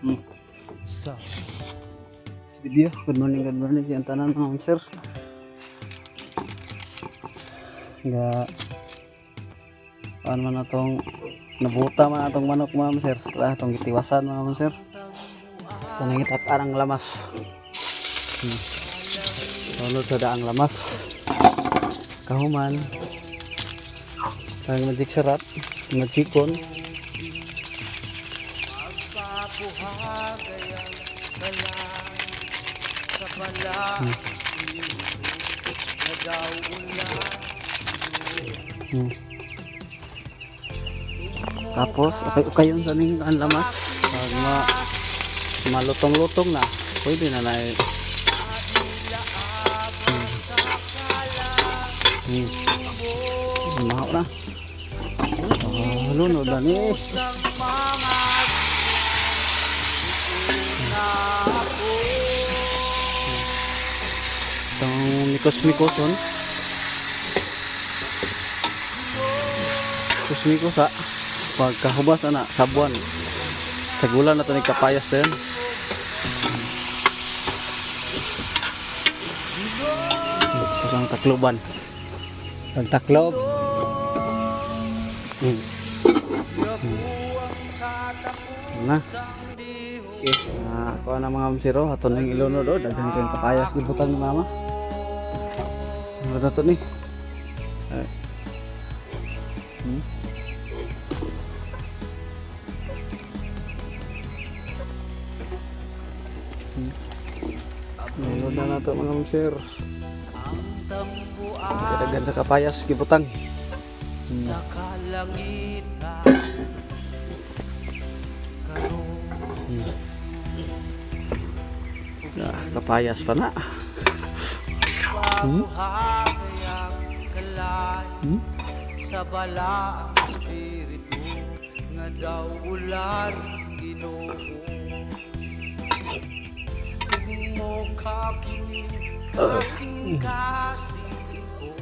Hmm. Video, good morning yan tanan mga ma'am sir. Ano man atong nabuta man atong manok mga ma'am sir. Wala atong gitiwasan mga ma'am sir. Sa nangitak ang lamas. Tunod sa daang lamas. Kahuman. Ang magic sarat, magikon. Tapos kayon sa ning ang lamas pag malutong-lutong na pwede na mahal na lunod na ni itong mikos-mikoson mikos-mikos pagkahubas na sabuan sa gulan na ito nagkapayas din isang takloban pagtaklob na okay ako na mga msiro ato nang ilunod daghan kayong kapayas gibutan ni mama ano na ito ni Meron na nato mga msir. Dagdagan sa kapayas gibutang. Sa kalangitan. Kapayas pa na. Sa balaang espiritu nga daw ulan Ginoo. Mo kakining kasing-kasing ko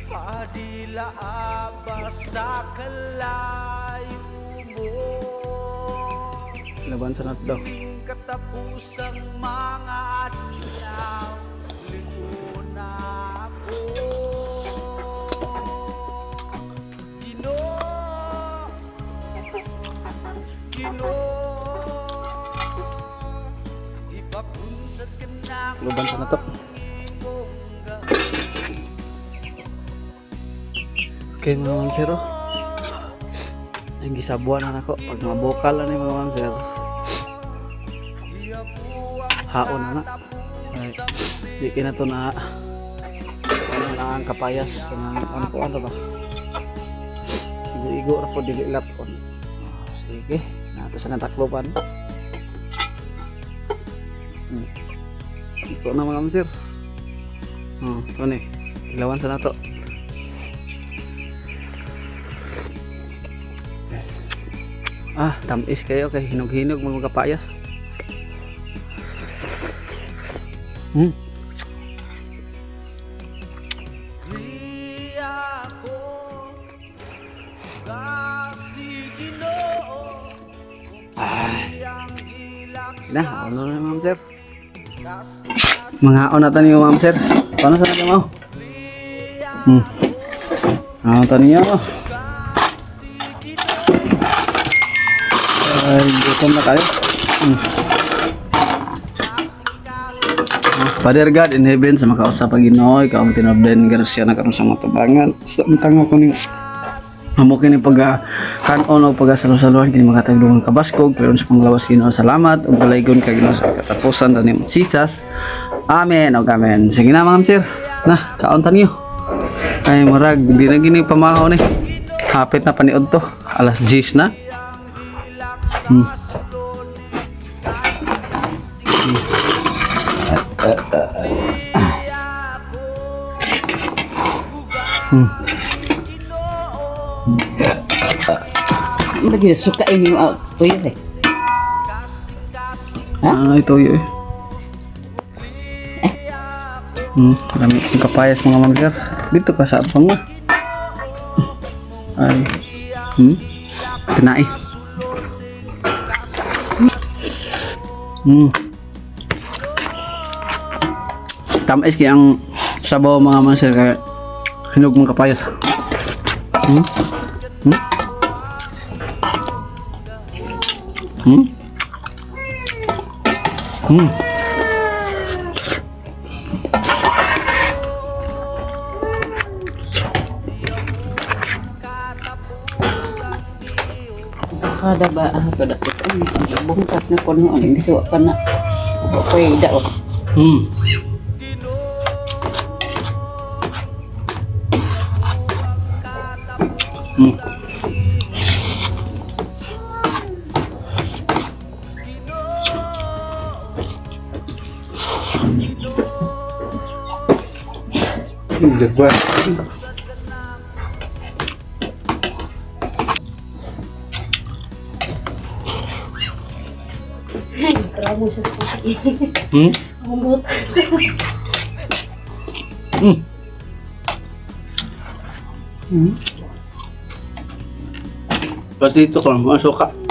padila abas sa kalayo mo laban sa nat daw katapusang mga adlaw lingon ako Ginoo luban sa nato. Okay mga mamsero, ang gisabuan na nako pag mabukal na ni mga mamsero haon na di kina to na ang kapayas ano ba igo-igo ra po dili lapon. Sige nato sa natakloban. Ito na mga mamsir. So ni, ilawan sa nato. Tamis kayo kay hinog-hinog mga kapayas. Nah, ano na mga mamsir? Mga onatan niyo ma'am sir. Paano sa natin mo? Onatan niyo. Ay, gutom na tayo. Father God in heaven, sa makausap pag Ginoo, ikaw ang tinabden grasya na karon sa matabangan. Sa matanga ko ning amo kini pagkanon o pagasalusaluhan kini makatagdungan kabaskog pero sa panglawas Ginoo salamat ug palaygon kay Ginoo sa katapusan sa name of Jesus. Amen o amen. Sige na mga sir. Na, kauntan niyo. Ay murag di na gini pamahaw ni. Hapit na paniod to. Alas 10 na. Lagi suka ini tuyo eh. Ano ito yun Marami yung kapayas mga mamsir. Dito ka sa apang mo. Ay. Pinai. Tamis kaya ang sabaw mga mansir kaya hinog mong kapayas. Hmm? Hmm? Hmm? Hmm? Kada ba ang kada ko ang bungkat na kono ang bisuwa pa na. Okay, daw. Hmm. Hmm. Dagwa. Grabe siya sa pusi. Hmm? Ang butas. Hmm. Hmm. Pati ito ko, mga suka.